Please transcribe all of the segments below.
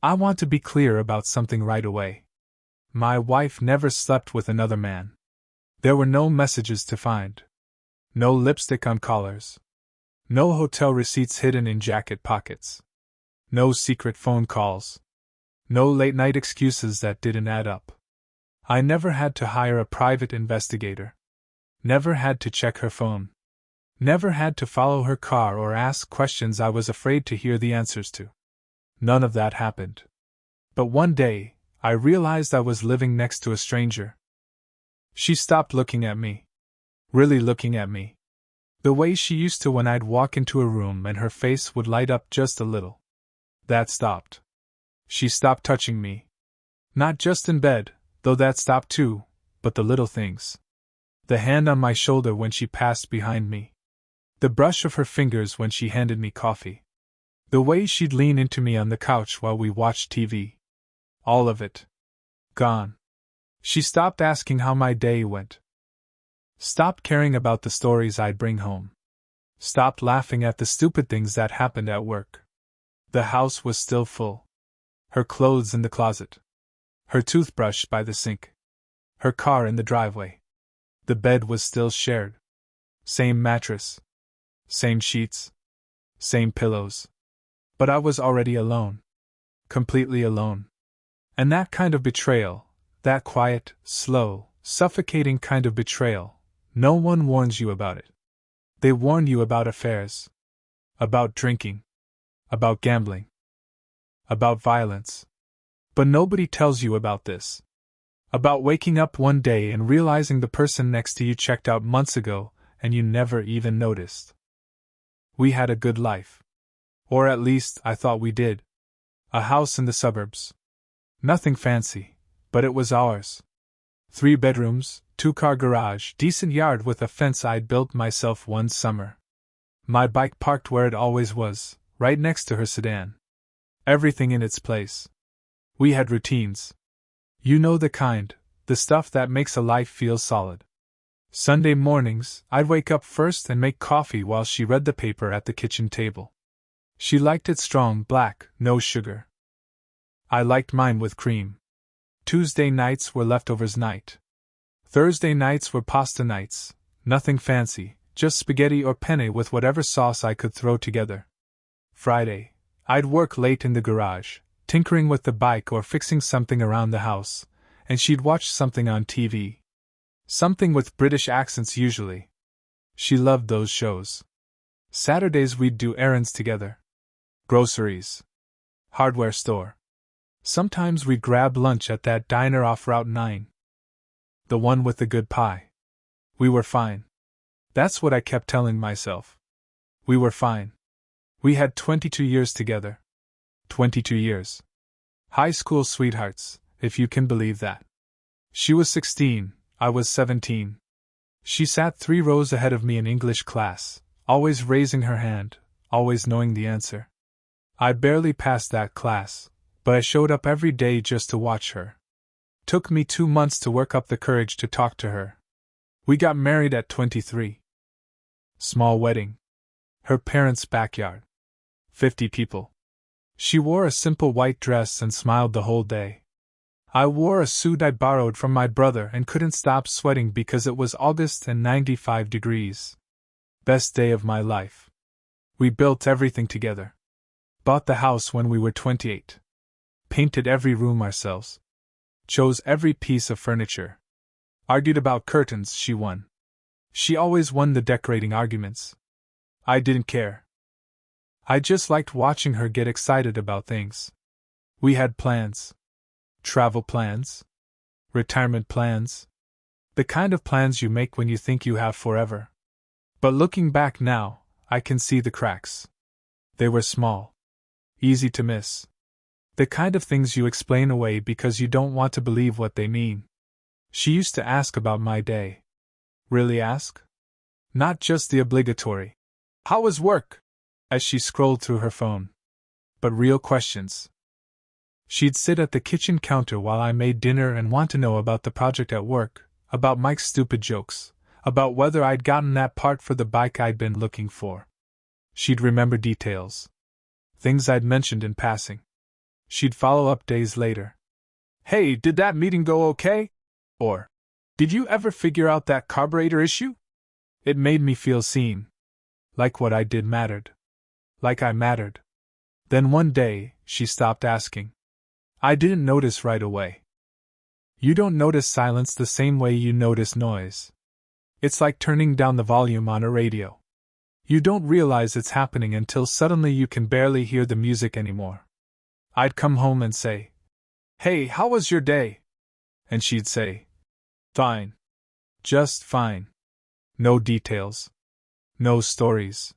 I want to be clear about something right away. My wife never slept with another man. There were no messages to find. No lipstick on collars. No hotel receipts hidden in jacket pockets. No secret phone calls. No late-night excuses that didn't add up. I never had to hire a private investigator. Never had to check her phone. Never had to follow her car or ask questions I was afraid to hear the answers to. None of that happened. But one day, I realized I was living next to a stranger. She stopped looking at me. Really looking at me. The way she used to when I'd walk into a room and her face would light up just a little. That stopped. She stopped touching me. Not just in bed, though that stopped too, but the little things. The hand on my shoulder when she passed behind me. The brush of her fingers when she handed me coffee. The way she'd lean into me on the couch while we watched TV. All of it. Gone. She stopped asking how my day went. Stopped caring about the stories I'd bring home. Stopped laughing at the stupid things that happened at work. The house was still full. Her clothes in the closet. Her toothbrush by the sink. Her car in the driveway. The bed was still shared. Same mattress. Same sheets. Same pillows. But I was already alone. Completely alone. And that kind of betrayal, that quiet, slow, suffocating kind of betrayal, no one warns you about it. They warn you about affairs. About drinking. About gambling. About violence. But nobody tells you about this. About waking up one day and realizing the person next to you checked out months ago and you never even noticed. We had a good life. Or at least, I thought we did. A house in the suburbs. Nothing fancy, but it was ours. 3 bedrooms, 2-car garage, decent yard with a fence I'd built myself one summer. My bike parked where it always was, right next to her sedan. Everything in its place. We had routines. You know the kind, the stuff that makes a life feel solid. Sunday mornings, I'd wake up first and make coffee while she read the paper at the kitchen table. She liked it strong black, no sugar. I liked mine with cream. Tuesday nights were leftovers night. Thursday nights were pasta nights, nothing fancy, just spaghetti or penne with whatever sauce I could throw together. Friday, I'd work late in the garage, tinkering with the bike or fixing something around the house, and she'd watch something on TV. Something with British accents usually. She loved those shows. Saturdays we'd do errands together. Groceries. Hardware store. Sometimes we'd grab lunch at that diner off Route 9. The one with the good pie. We were fine. That's what I kept telling myself. We were fine. We had 22 years together. 22 years. High school sweethearts, if you can believe that. She was 16, I was 17. She sat 3 rows ahead of me in English class, always raising her hand, always knowing the answer. I barely passed that class, but I showed up every day just to watch her. Took me 2 months to work up the courage to talk to her. We got married at 23. Small wedding. Her parents' backyard. 50 people. She wore a simple white dress and smiled the whole day. I wore a suit I borrowed from my brother and couldn't stop sweating because it was August and 95 degrees. Best day of my life. We built everything together. Bought the house when we were 28. Painted every room ourselves. Chose every piece of furniture. Argued about curtains, she won. She always won the decorating arguments. I didn't care. I just liked watching her get excited about things. We had plans. Travel plans. Retirement plans. The kind of plans you make when you think you have forever. But looking back now, I can see the cracks. They were small. Easy to miss. The kind of things you explain away because you don't want to believe what they mean. She used to ask about my day. Really ask? Not just the obligatory, "How was work?" as she scrolled through her phone. But real questions. She'd sit at the kitchen counter while I made dinner and want to know about the project at work, about Mike's stupid jokes, about whether I'd gotten that part for the bike I'd been looking for. She'd remember details. Things I'd mentioned in passing. She'd follow up days later. Hey, did that meeting go okay? Or, did you ever figure out that carburetor issue? It made me feel seen. Like what I did mattered. Like I mattered. Then one day, she stopped asking. I didn't notice right away. You don't notice silence the same way you notice noise. It's like turning down the volume on a radio. You don't realize it's happening until suddenly you can barely hear the music anymore. I'd come home and say, Hey, how was your day? And she'd say, Fine. Just fine. No details. No stories.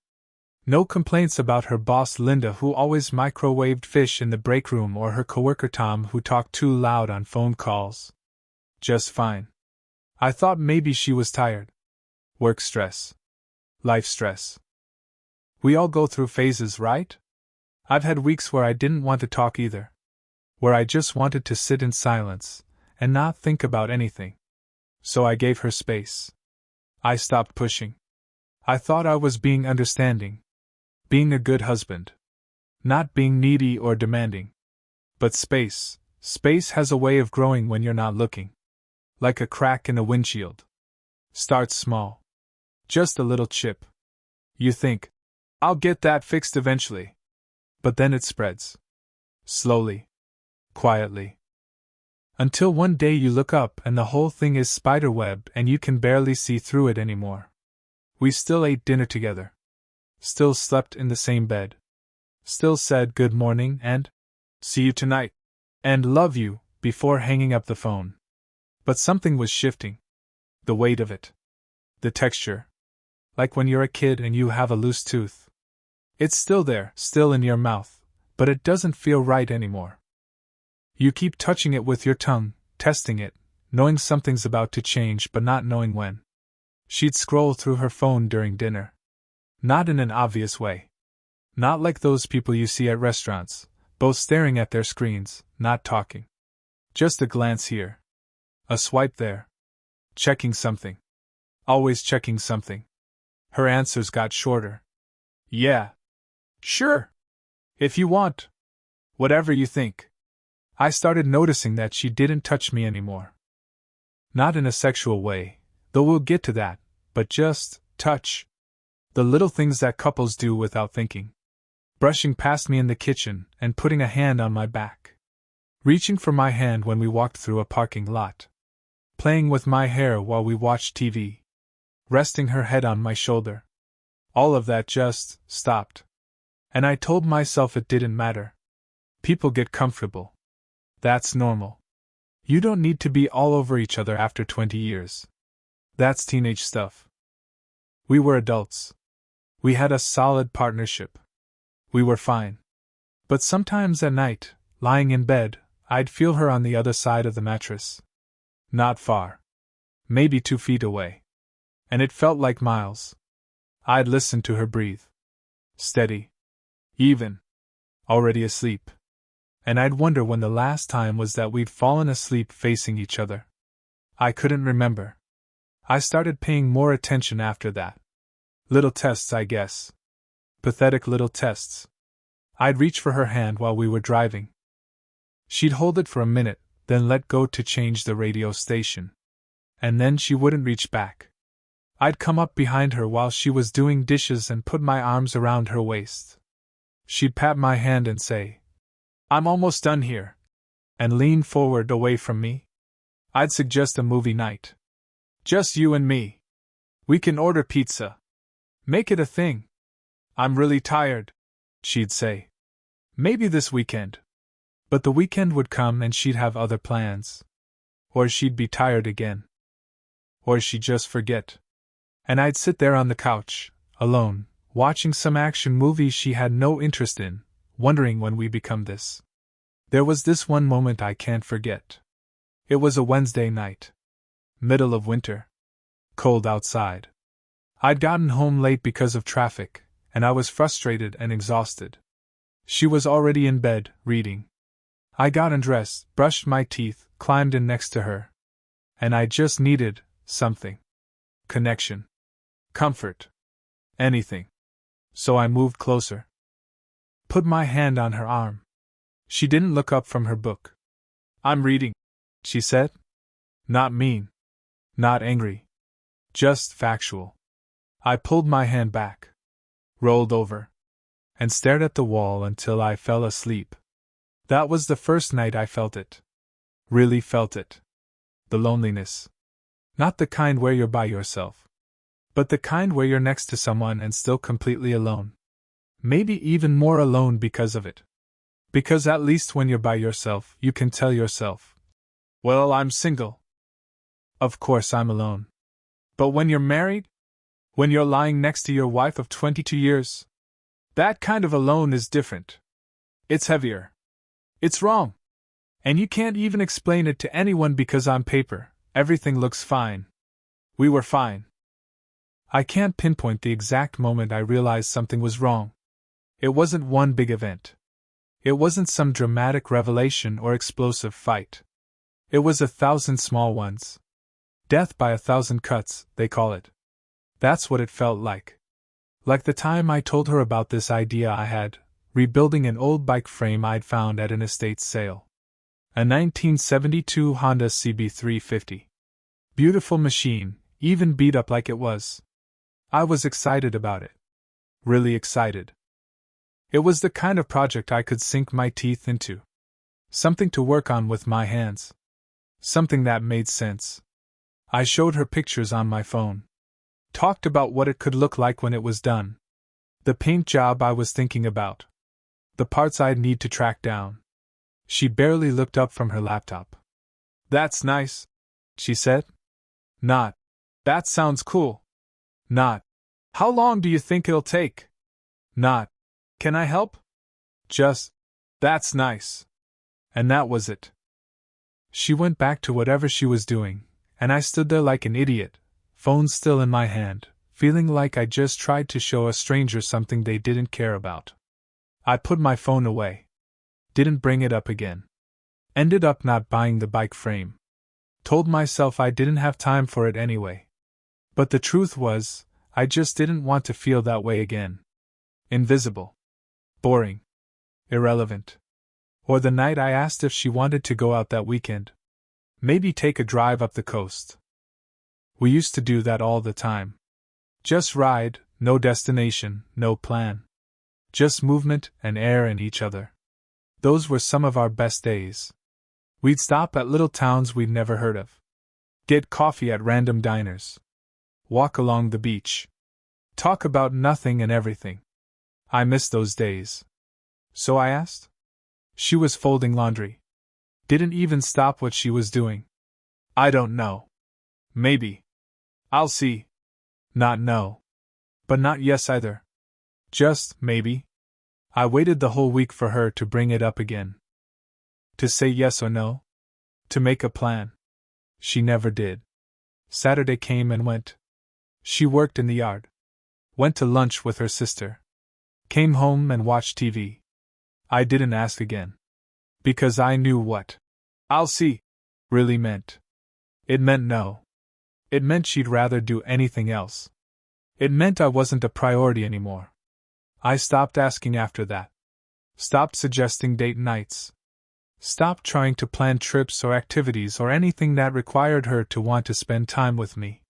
No complaints about her boss Linda, who always microwaved fish in the break room, or her coworker Tom, who talked too loud on phone calls. Just fine. I thought maybe she was tired. Work stress. Life stress. We all go through phases, right? I've had weeks where I didn't want to talk either. Where I just wanted to sit in silence and not think about anything. So I gave her space. I stopped pushing. I thought I was being understanding. Being a good husband. Not being needy or demanding. But space has a way of growing when you're not looking. Like a crack in a windshield. Starts small. Just a little chip. You think, I'll get that fixed eventually. But then it spreads. Slowly. Quietly. Until one day you look up and the whole thing is spiderweb and you can barely see through it anymore. We still ate dinner together. Still slept in the same bed. Still said good morning and see you tonight and love you before hanging up the phone. But something was shifting. The weight of it. The texture. Like when you're a kid and you have a loose tooth. It's still there, still in your mouth, but it doesn't feel right anymore. You keep touching it with your tongue, testing it, knowing something's about to change but not knowing when. She'd scroll through her phone during dinner. Not in an obvious way. Not like those people you see at restaurants, both staring at their screens, not talking. Just a glance here. A swipe there. Checking something. Always checking something. Her answers got shorter. Yeah. Sure. If you want. Whatever you think. I started noticing that she didn't touch me anymore. Not in a sexual way, though we'll get to that, but just touch. The little things that couples do without thinking. Brushing past me in the kitchen and putting a hand on my back. Reaching for my hand when we walked through a parking lot. Playing with my hair while we watched TV. Resting her head on my shoulder. All of that just stopped. And I told myself it didn't matter. People get comfortable. That's normal. You don't need to be all over each other after 20 years. That's teenage stuff. We were adults. We had a solid partnership. We were fine. But sometimes at night, lying in bed, I'd feel her on the other side of the mattress. Not far. Maybe 2 feet away. And it felt like miles. I'd listen to her breathe. Steady. Even. Already asleep. And I'd wonder when the last time was that we'd fallen asleep facing each other. I couldn't remember. I started paying more attention after that. Little tests, I guess. Pathetic little tests. I'd reach for her hand while we were driving. She'd hold it for a minute, then let go to change the radio station. And then she wouldn't reach back. I'd come up behind her while she was doing dishes and put my arms around her waist. She'd pat my hand and say, I'm almost done here. And lean forward away from me. I'd suggest a movie night. Just you and me. We can order pizza. Make it a thing. I'm really tired, she'd say. Maybe this weekend. But the weekend would come and she'd have other plans. Or she'd be tired again. Or she'd just forget. And I'd sit there on the couch, alone, watching some action movie she had no interest in, wondering when we become this. There was this one moment I can't forget. It was a Wednesday night. Middle of winter. Cold outside. I'd gotten home late because of traffic, and I was frustrated and exhausted. She was already in bed, reading. I got undressed, brushed my teeth, climbed in next to her. And I just needed something. Connection. Comfort. Anything. So I moved closer. Put my hand on her arm. She didn't look up from her book. I'm reading, she said. Not mean. Not angry. Just factual. I pulled my hand back, rolled over, and stared at the wall until I fell asleep. That was the first night I felt it. Really felt it. The loneliness. Not the kind where you're by yourself, but the kind where you're next to someone and still completely alone. Maybe even more alone because of it. Because at least when you're by yourself, you can tell yourself, well, I'm single. Of course I'm alone. But when you're married, when you're lying next to your wife of 22 years, that kind of alone is different. It's heavier. It's wrong. And you can't even explain it to anyone because on paper, everything looks fine. We were fine. I can't pinpoint the exact moment I realized something was wrong. It wasn't one big event. It wasn't some dramatic revelation or explosive fight. It was 1,000 small ones. Death by 1,000 cuts, they call it. That's what it felt like. Like the time I told her about this idea I had, rebuilding an old bike frame I'd found at an estate sale. A 1972 Honda CB350. Beautiful machine, even beat up like it was. I was excited about it. Really excited. It was the kind of project I could sink my teeth into. Something to work on with my hands. Something that made sense. I showed her pictures on my phone. Talked about what it could look like when it was done. The paint job I was thinking about. The parts I'd need to track down. She barely looked up from her laptop. That's nice, she said. Not, that sounds cool. Not, how long do you think it'll take? Not, can I help? Just, that's nice. And that was it. She went back to whatever she was doing, and I stood there like an idiot, phone still in my hand, feeling like I just tried to show a stranger something they didn't care about. I put my phone away. Didn't bring it up again. Ended up not buying the bike frame. Told myself I didn't have time for it anyway. But the truth was, I just didn't want to feel that way again. Invisible. Boring. Irrelevant. Or the night I asked if she wanted to go out that weekend. Maybe take a drive up the coast. We used to do that all the time. Just ride, no destination, no plan. Just movement and air in each other. Those were some of our best days. We'd stop at little towns we'd never heard of. Get coffee at random diners. Walk along the beach. Talk about nothing and everything. I miss those days. So I asked? She was folding laundry. Didn't even stop what she was doing. I don't know. Maybe. I'll see. Not no. But not yes either. Just maybe. I waited the whole week for her to bring it up again. To say yes or no? To make a plan. She never did. Saturday came and went. She worked in the yard. Went to lunch with her sister. Came home and watched TV. I didn't ask again. Because I knew what I'll see really meant. It meant no. It meant she'd rather do anything else. It meant I wasn't a priority anymore. I stopped asking after that. Stopped suggesting date nights. Stopped trying to plan trips or activities or anything that required her to want to spend time with me.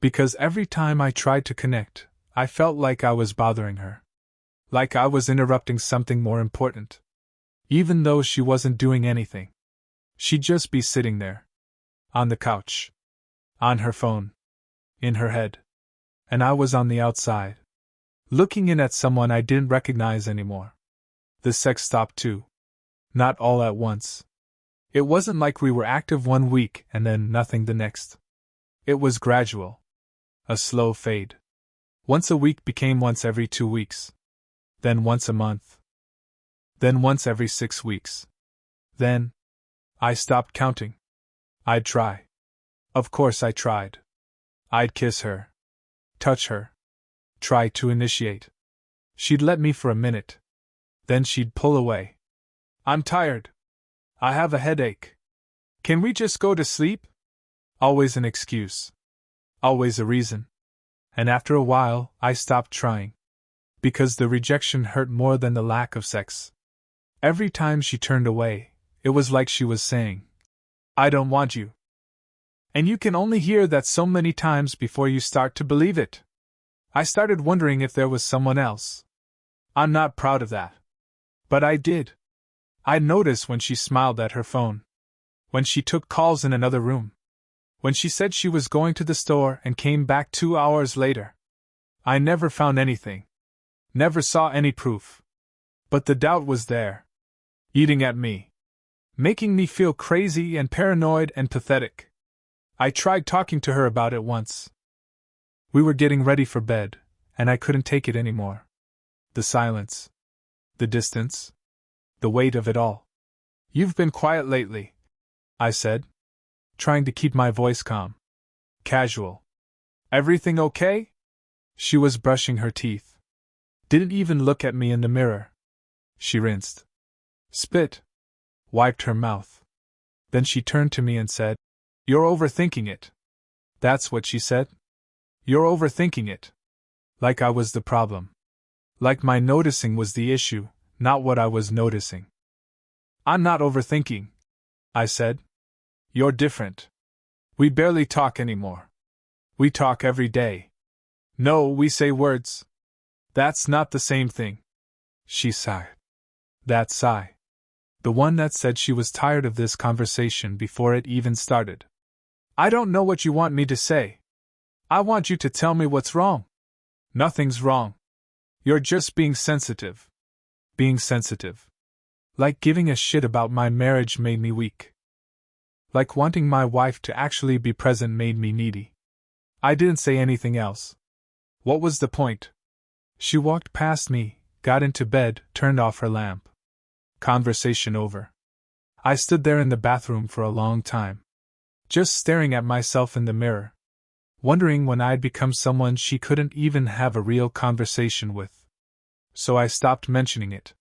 Because every time I tried to connect, I felt like I was bothering her. Like I was interrupting something more important. Even though she wasn't doing anything. She'd just be sitting there. On the couch. On her phone. In her head. And I was on the outside. Looking in at someone I didn't recognize anymore. The sex stopped too. Not all at once. It wasn't like we were active one week and then nothing the next. It was gradual. A slow fade. Once a week became once every 2 weeks. Then once a month. Then once every 6 weeks. Then, I stopped counting. I'd try. Of course I tried. I'd kiss her. Touch her. Try to initiate. She'd let me for a minute. Then she'd pull away. I'm tired. I have a headache. Can we just go to sleep? Always an excuse. Always a reason. And after a while, I stopped trying. Because the rejection hurt more than the lack of sex. Every time she turned away, it was like she was saying, "I don't want you." And you can only hear that so many times before you start to believe it. I started wondering if there was someone else. I'm not proud of that. But I did. I'd notice when she smiled at her phone. When she took calls in another room. When she said she was going to the store and came back 2 hours later. I never found anything. Never saw any proof. But the doubt was there. Eating at me. Making me feel crazy and paranoid and pathetic. I tried talking to her about it once. We were getting ready for bed, and I couldn't take it anymore. The silence. The distance. The weight of it all. "You've been quiet lately," I said, trying to keep my voice calm. Casual. "Everything okay?" She was brushing her teeth. Didn't even look at me in the mirror. She rinsed. Spit. Wiped her mouth. Then she turned to me and said, "You're overthinking it." That's what she said. "You're overthinking it." Like I was the problem. Like my noticing was the issue, not what I was noticing. "I'm not overthinking," I said. "You're different. We barely talk anymore. We talk every day. No, we say words. That's not the same thing." She sighed. That sigh. The one that said she was tired of this conversation before it even started. "I don't know what you want me to say. I want you to tell me what's wrong." "Nothing's wrong. You're just being sensitive." Being sensitive. Like giving a shit about my marriage made me weak. Like wanting my wife to actually be present made me needy. I didn't say anything else. What was the point? She walked past me, got into bed, turned off her lamp. Conversation over. I stood there in the bathroom for a long time. Just staring at myself in the mirror. Wondering when I'd become someone she couldn't even have a real conversation with. So I stopped mentioning it.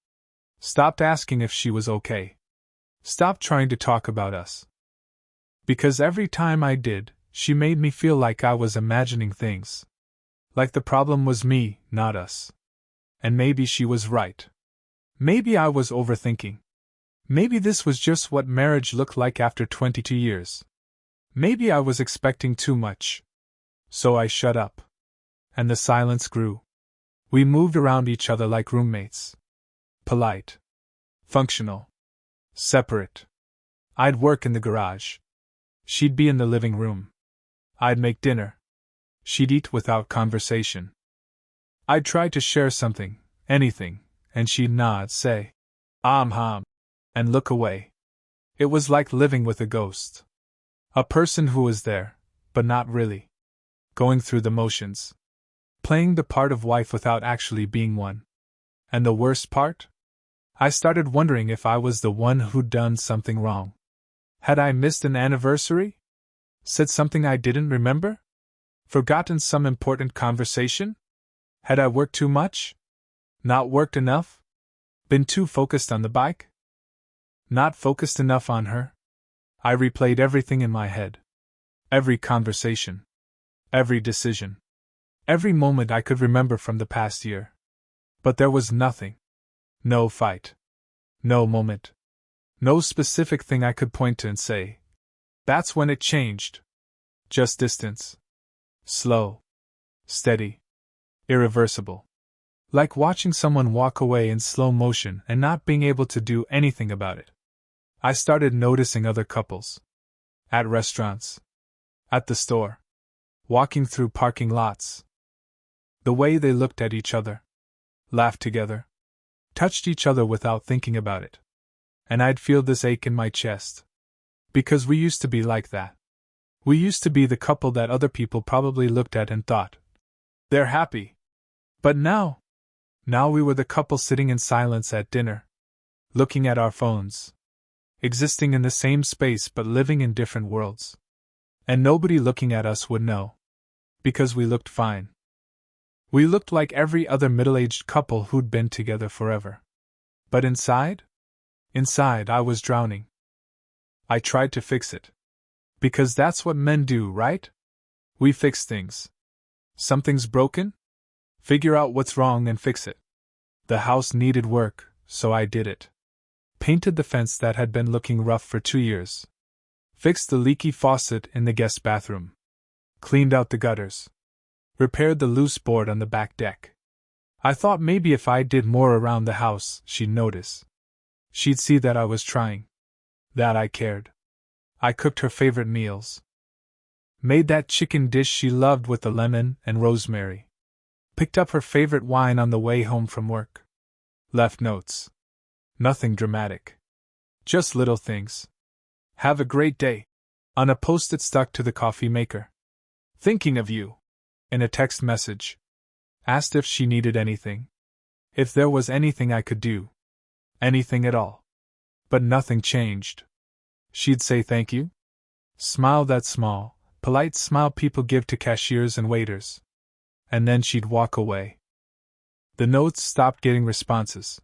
Stopped asking if she was okay. Stopped trying to talk about us. Because every time I did, she made me feel like I was imagining things. Like the problem was me, not us. And maybe she was right. Maybe I was overthinking. Maybe this was just what marriage looked like after 22 years. Maybe I was expecting too much. So I shut up. And the silence grew. We moved around each other like roommates. Polite. Functional. Separate. I'd work in the garage. She'd be in the living room. I'd make dinner. She'd eat without conversation. I'd try to share something, anything, and she'd nod, say, hum, and look away. It was like living with a ghost. A person who was there, but not really. Going through the motions. Playing the part of wife without actually being one. And the worst part? I started wondering if I was the one who'd done something wrong. Had I missed an anniversary? Said something I didn't remember? Forgotten some important conversation? Had I worked too much? Not worked enough? Been too focused on the bike? Not focused enough on her? I replayed everything in my head. Every conversation. Every decision. Every moment I could remember from the past year. But there was nothing. No fight. No moment. No specific thing I could point to and say, "That's when it changed." Just distance. Slow. Steady. Irreversible. Like watching someone walk away in slow motion and not being able to do anything about it. I started noticing other couples. At restaurants. At the store. Walking through parking lots. The way they looked at each other. Laughed together. Touched each other without thinking about it. And I'd feel this ache in my chest. Because we used to be like that. We used to be the couple that other people probably looked at and thought, "They're happy." But now we were the couple sitting in silence at dinner. Looking at our phones. Existing in the same space but living in different worlds. And nobody looking at us would know. Because we looked fine. We looked like every other middle-aged couple who'd been together forever. But inside? Inside I was drowning. I tried to fix it. Because that's what men do, right? We fix things. Something's broken? Figure out what's wrong and fix it. The house needed work, so I did it. painted the fence that had been looking rough for 2 years, fixed the leaky faucet in the guest bathroom, cleaned out the gutters, repaired the loose board on the back deck. I thought maybe if I did more around the house, she'd notice. She'd see that I was trying, that I cared. I cooked her favorite meals, made that chicken dish she loved with the lemon and rosemary, picked up her favorite wine on the way home from work, left notes. Nothing dramatic. Just little things. Have a great day. On a post-it stuck to the coffee maker. Thinking of you. In a text message. Asked if she needed anything. If there was anything I could do. Anything at all. But nothing changed. She'd say thank you. Smile, that small, polite smile people give to cashiers and waiters. And then she'd walk away. The notes stopped getting responses.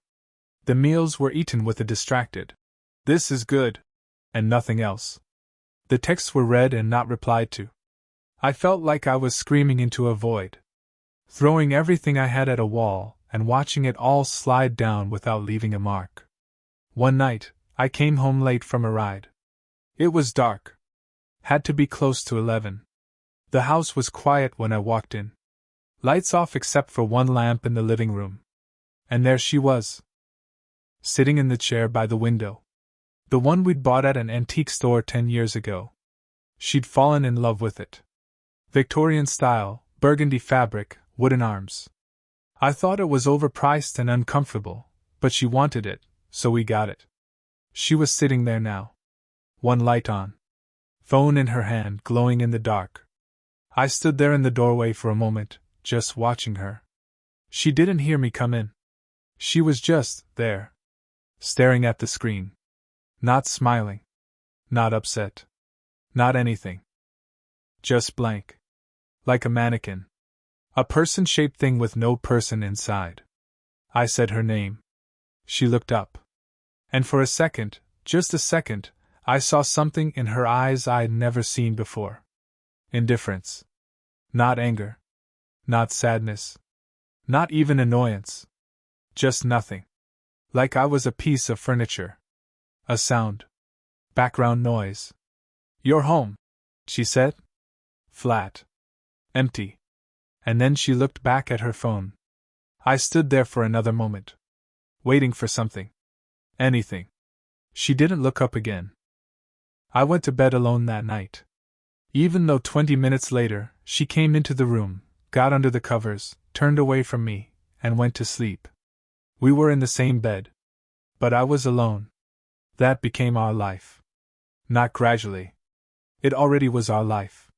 The meals were eaten with a distracted, "This is good," and nothing else. The texts were read and not replied to. I felt like I was screaming into a void, throwing everything I had at a wall and watching it all slide down without leaving a mark. One night, I came home late from a ride. It was dark. Had to be close to 11. The house was quiet when I walked in. Lights off except for one lamp in the living room. And there she was, sitting in the chair by the window. The one we'd bought at an antique store 10 years ago. She'd fallen in love with it. Victorian style, burgundy fabric, wooden arms. I thought it was overpriced and uncomfortable, but she wanted it, so we got it. She was sitting there now. One light on. Phone in her hand, glowing in the dark. I stood there in the doorway for a moment, just watching her. She didn't hear me come in. She was just there, staring at the screen. Not smiling. Not upset. Not anything. Just blank. Like a mannequin. A person-shaped thing with no person inside. I said her name. She looked up. And for a second, just a second, I saw something in her eyes I'd never seen before. Indifference. Not anger. Not sadness. Not even annoyance. Just nothing. Like I was a piece of furniture. A sound. Background noise. "You're home," she said. Flat. Empty. And then she looked back at her phone. I stood there for another moment, waiting for something. Anything. She didn't look up again. I went to bed alone that night. Even though 20 minutes later, she came into the room, got under the covers, turned away from me, and went to sleep. We were in the same bed. But I was alone. That became our life. Not gradually. It already was our life.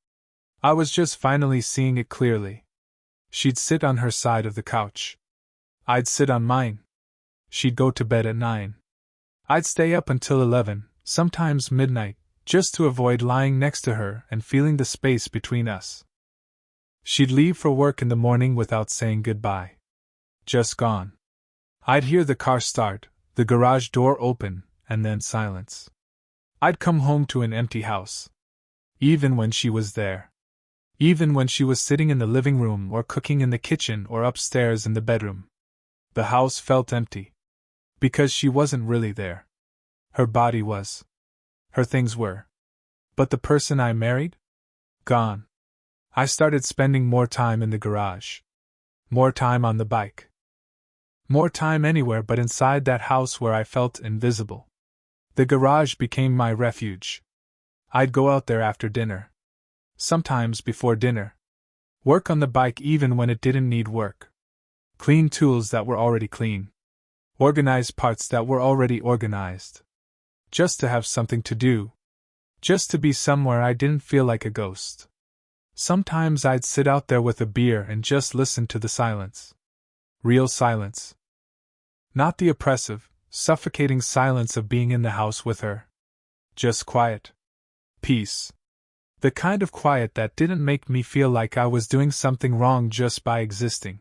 I was just finally seeing it clearly. She'd sit on her side of the couch. I'd sit on mine. She'd go to bed at 9. I'd stay up until 11, sometimes midnight, just to avoid lying next to her and feeling the space between us. She'd leave for work in the morning without saying goodbye. Just gone. I'd hear the car start, the garage door open, and then silence. I'd come home to an empty house. Even when she was there. Even when she was sitting in the living room or cooking in the kitchen or upstairs in the bedroom. The house felt empty. Because she wasn't really there. Her body was. Her things were. But the person I married? Gone. I started spending more time in the garage. More time on the bike. More time anywhere but inside that house where I felt invisible. The garage became my refuge. I'd go out there after dinner. Sometimes before dinner. Work on the bike even when it didn't need work. Clean tools that were already clean. Organize parts that were already organized. Just to have something to do. Just to be somewhere I didn't feel like a ghost. Sometimes I'd sit out there with a beer and just listen to the silence. Real silence. Not the oppressive, suffocating silence of being in the house with her. Just quiet. Peace. The kind of quiet that didn't make me feel like I was doing something wrong just by existing.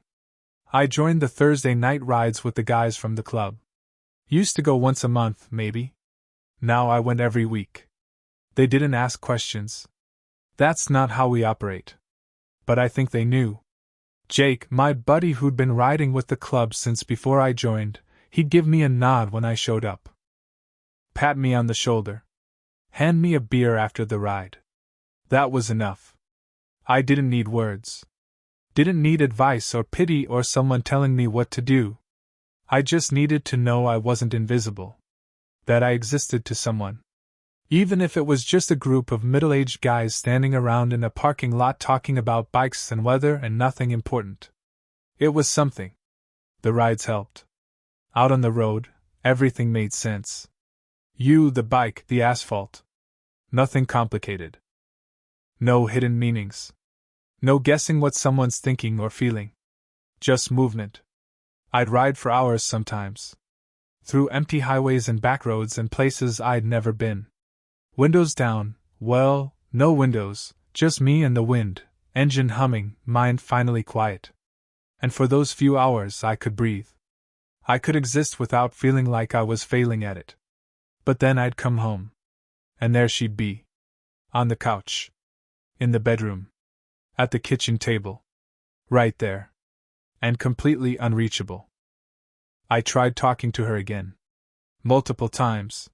I joined the Thursday night rides with the guys from the club. Used to go once a month, maybe. Now I went every week. They didn't ask questions. That's not how we operate. But I think they knew. Jake, my buddy who'd been riding with the club since before I joined, he'd give me a nod when I showed up. pat me on the shoulder, hand me a beer after the ride. That was enough. I didn't need words. Didn't need advice or pity or someone telling me what to do. I just needed to know I wasn't invisible. That I existed to someone. Even if it was just a group of middle-aged guys standing around in a parking lot talking about bikes and weather and nothing important. It was something. The rides helped. Out on the road, everything made sense. You, the bike, the asphalt. Nothing complicated. No hidden meanings. No guessing what someone's thinking or feeling. Just movement. I'd ride for hours sometimes. Through empty highways and back roads and places I'd never been. Windows down, well, no windows, just me and the wind, engine humming, mind finally quiet. And for those few hours I could breathe. I could exist without feeling like I was failing at it. But then I'd come home. And there she'd be. On the couch. In the bedroom. At the kitchen table. Right there. And completely unreachable. I tried talking to her again. Multiple times.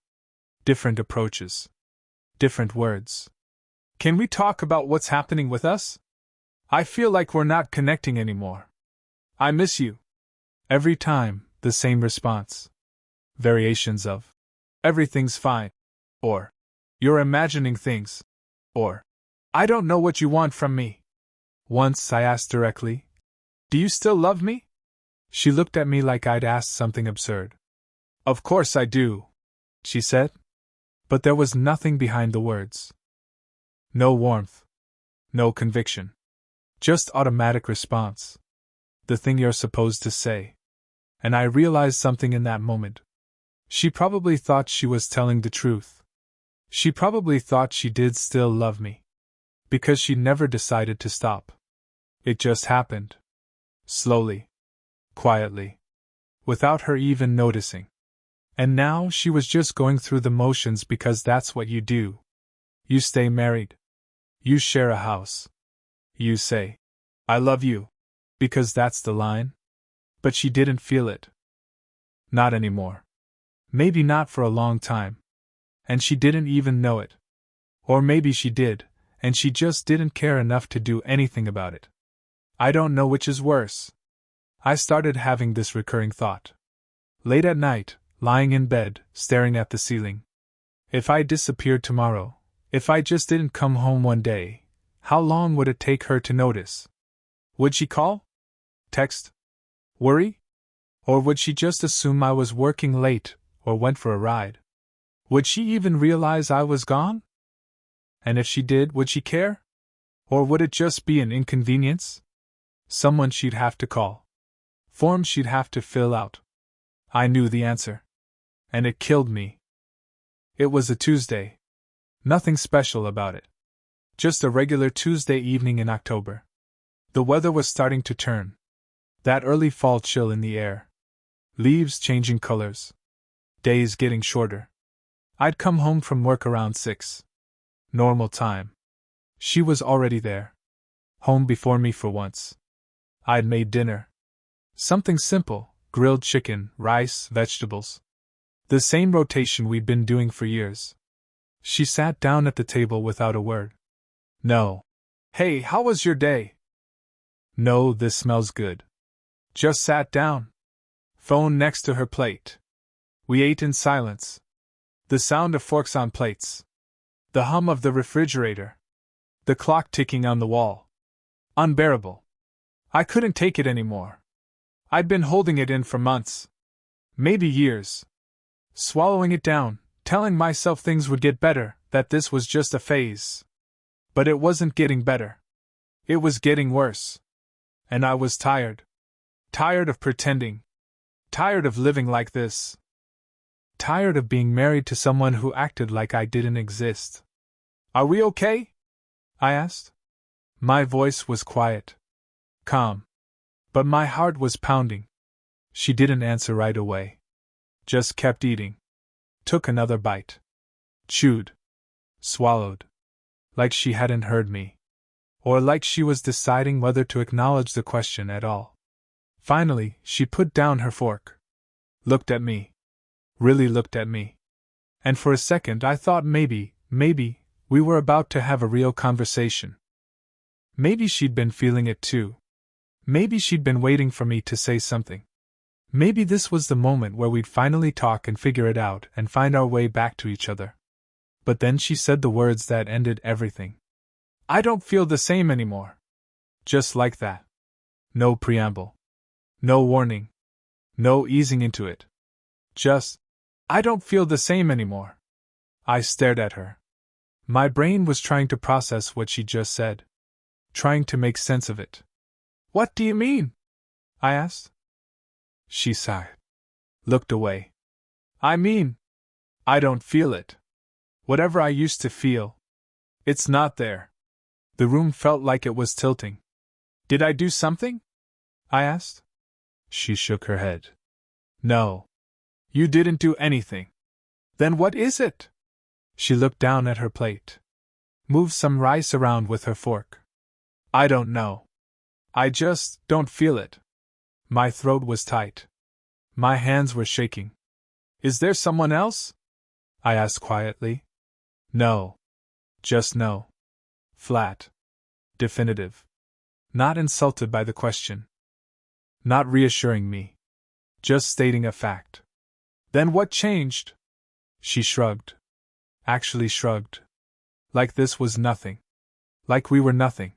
Different approaches. Different words. Can we talk about what's happening with us? I feel like we're not connecting anymore. I miss you. Every time, the same response. Variations of, everything's fine. Or, you're imagining things. Or, I don't know what you want from me. Once I asked directly, do you still love me? She looked at me like I'd asked something absurd. Of course I do, she said. But there was nothing behind the words. No warmth. No conviction. Just automatic response. The thing you're supposed to say. And I realized something in that moment. She probably thought she was telling the truth. She probably thought she did still love me. Because she never decided to stop. It just happened. Slowly. Quietly. Without her even noticing. And now she was just going through the motions because that's what you do. You stay married. You share a house. You say, I love you. Because that's the line. But she didn't feel it. Not anymore. Maybe not for a long time. And she didn't even know it. Or maybe she did, and she just didn't care enough to do anything about it. I don't know which is worse. I started having this recurring thought. Late at night, lying in bed, staring at the ceiling. If I disappeared tomorrow, if I just didn't come home one day, how long would it take her to notice? Would she call? Text? Worry? Or would she just assume I was working late, or went for a ride? Would she even realize I was gone? And if she did, would she care? Or would it just be an inconvenience? Someone she'd have to call. Forms she'd have to fill out. I knew the answer. And it killed me. It was a Tuesday. Nothing special about it. Just a regular Tuesday evening in October. The weather was starting to turn. That early fall chill in the air. Leaves changing colors. Days getting shorter. I'd come home from work around 6. Normal time. She was already there. Home before me for once. I'd made dinner. Something simple, grilled chicken, rice, vegetables. The same rotation we'd been doing for years. She sat down at the table without a word. No. Hey, how was your day? No, this smells good. Just sat down. Phone next to her plate. We ate in silence. The sound of forks on plates. The hum of the refrigerator. The clock ticking on the wall. Unbearable. I couldn't take it anymore. I'd been holding it in for months. Maybe years. Swallowing it down, telling myself things would get better, that this was just a phase. But it wasn't getting better. It was getting worse. And I was tired. Tired of pretending. Tired of living like this. Tired of being married to someone who acted like I didn't exist. Are we okay? I asked. My voice was quiet. Calm. But my heart was pounding. She didn't answer right away. Just kept eating. Took another bite. Chewed. Swallowed. Like she hadn't heard me. Or like she was deciding whether to acknowledge the question at all. Finally, she put down her fork. Looked at me. Really looked at me. And for a second I thought maybe, we were about to have a real conversation. Maybe she'd been feeling it too. Maybe she'd been waiting for me to say something. Maybe this was the moment where we'd finally talk and figure it out and find our way back to each other. But then she said the words that ended everything. I don't feel the same anymore. Just like that. No preamble. No warning. No easing into it. Just, I don't feel the same anymore. I stared at her. My brain was trying to process what she just said. Trying to make sense of it. What do you mean? I asked. She sighed. Looked away. I mean, I don't feel it. Whatever I used to feel. It's not there. The room felt like it was tilting. Did I do something? I asked. She shook her head. No. You didn't do anything. Then what is it? She looked down at her plate. Moved some rice around with her fork. I don't know. I just don't feel it. My throat was tight. My hands were shaking. Is there someone else? I asked quietly. No. Just no. Flat. Definitive. Not insulted by the question. Not reassuring me. Just stating a fact. Then what changed? She shrugged. Actually shrugged. Like this was nothing. Like we were nothing.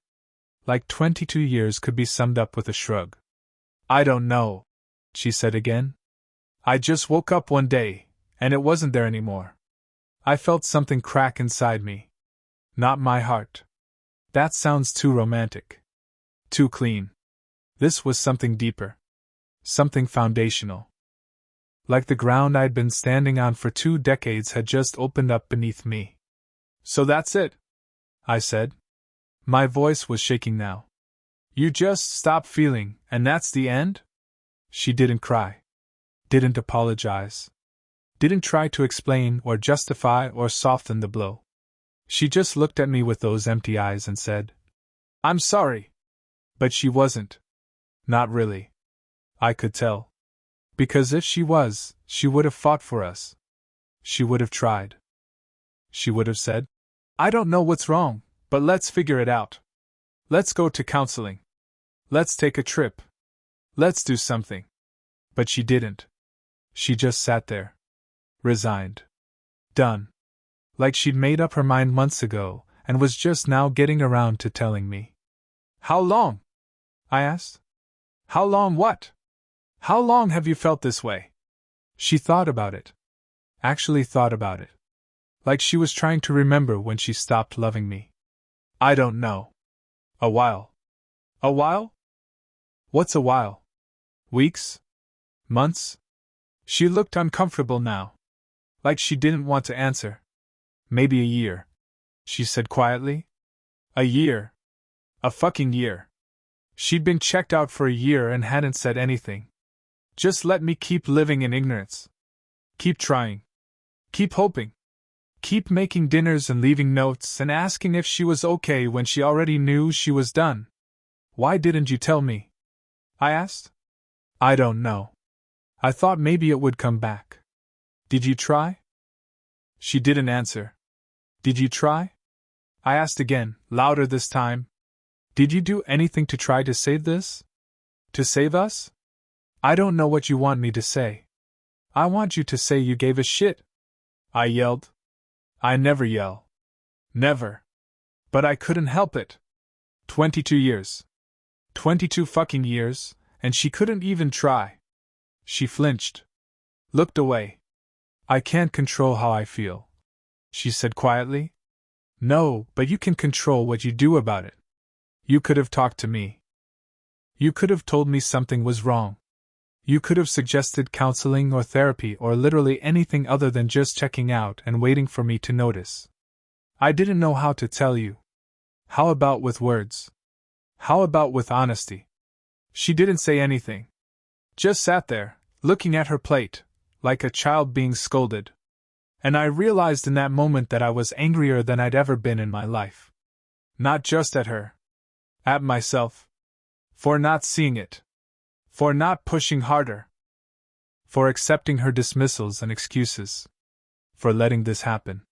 Like 22 years could be summed up with a shrug. I don't know, she said again. I just woke up one day, and it wasn't there anymore. I felt something crack inside me. Not my heart. That sounds too romantic. Too clean. This was something deeper. Something foundational. Like the ground I'd been standing on for 2 decades had just opened up beneath me. So that's it, I said. My voice was shaking now. You just stop feeling, and that's the end? She didn't cry. Didn't apologize. Didn't try to explain or justify or soften the blow. She just looked at me with those empty eyes and said, I'm sorry. But she wasn't. Not really. I could tell. Because if she was, she would have fought for us. She would have tried. She would have said, I don't know what's wrong, but let's figure it out. Let's go to counseling. Let's take a trip. Let's do something. But she didn't. She just sat there. Resigned. Done. Like she'd made up her mind months ago, and was just now getting around to telling me. How long? I asked. How long what? How long have you felt this way? She thought about it. Actually thought about it. Like she was trying to remember when she stopped loving me. I don't know. A while. A while? What's a while? Weeks? Months? She looked uncomfortable now. Like she didn't want to answer. Maybe a year, she said quietly. A year. A fucking year. She'd been checked out for a year and hadn't said anything. Just let me keep living in ignorance. Keep trying. Keep hoping. Keep making dinners and leaving notes and asking if she was okay when she already knew she was done. Why didn't you tell me? I asked. I don't know. I thought maybe it would come back. Did you try? She didn't answer. Did you try? I asked again, louder this time. Did you do anything to try to save this? To save us? I don't know what you want me to say. I want you to say you gave a shit. I yelled. I never yell. Never. But I couldn't help it. 22 years. 22 fucking years, and she couldn't even try. She flinched. Looked away. I can't control how I feel, she said quietly. No, but you can control what you do about it. You could have talked to me. You could have told me something was wrong. You could have suggested counseling or therapy or literally anything other than just checking out and waiting for me to notice. I didn't know how to tell you. How about with words? How about with honesty? She didn't say anything. Just sat there, looking at her plate, like a child being scolded. And I realized in that moment that I was angrier than I'd ever been in my life. Not just at her. At myself. For not seeing it. For not pushing harder. For accepting her dismissals and excuses. for letting this happen.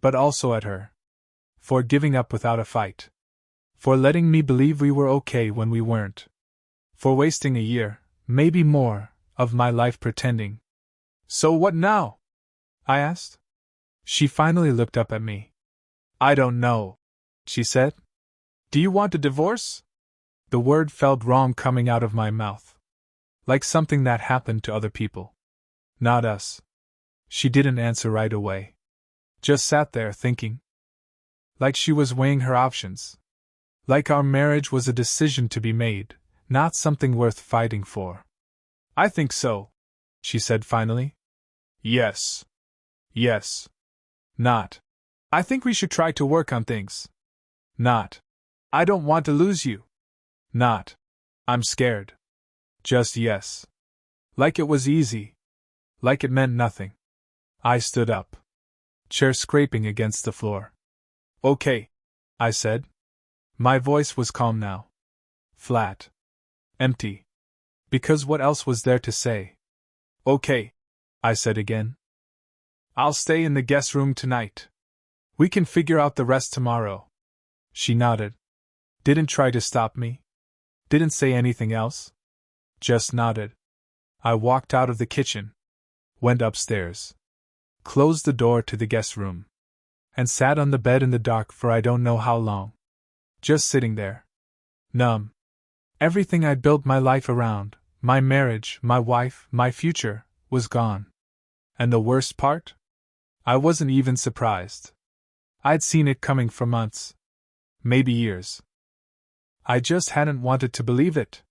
But also at her. For giving up without a fight. For letting me believe we were okay when we weren't. For wasting a year, maybe more, of my life pretending. So what now? I asked. She finally looked up at me. I don't know, she said. Do you want a divorce? The word felt wrong coming out of my mouth. Like something that happened to other people. Not us. She didn't answer right away. Just sat there thinking. Like she was weighing her options. Like our marriage was a decision to be made, not something worth fighting for. I think so, she said finally. Yes. Yes. Not. I think we should try to work on things. Not. I don't want to lose you. Not. I'm scared. Just yes. Like it was easy. Like it meant nothing. I stood up. Chair scraping against the floor. Okay, I said. My voice was calm now. Flat. Empty. Because what else was there to say? Okay, I said again. I'll stay in the guest room tonight. We can figure out the rest tomorrow. She nodded. Didn't try to stop me. Didn't say anything else. Just nodded. I walked out of the kitchen. Went upstairs. Closed the door to the guest room. And sat on the bed in the dark for I don't know how long. Just sitting there. Numb. Everything I'd built my life around, my marriage, my wife, my future, was gone. And the worst part? I wasn't even surprised. I'd seen it coming for months. Maybe years. I just hadn't wanted to believe it.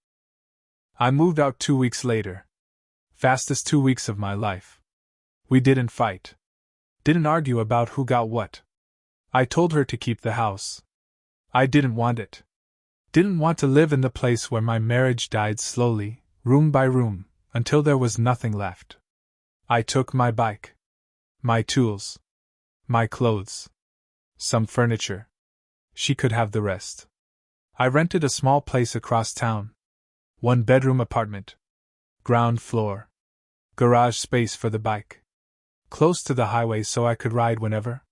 I moved out 2 weeks later. Fastest 2 weeks of my life. We didn't fight. Didn't argue about who got what. I told her to keep the house. I didn't want it. Didn't want to live in the place where my marriage died slowly, room by room, until there was nothing left. I took my bike. My tools. My clothes. Some furniture. She could have the rest. I rented a small place across town. 1-bedroom apartment. Ground floor. Garage space for the bike. Close to the highway so I could ride whenever.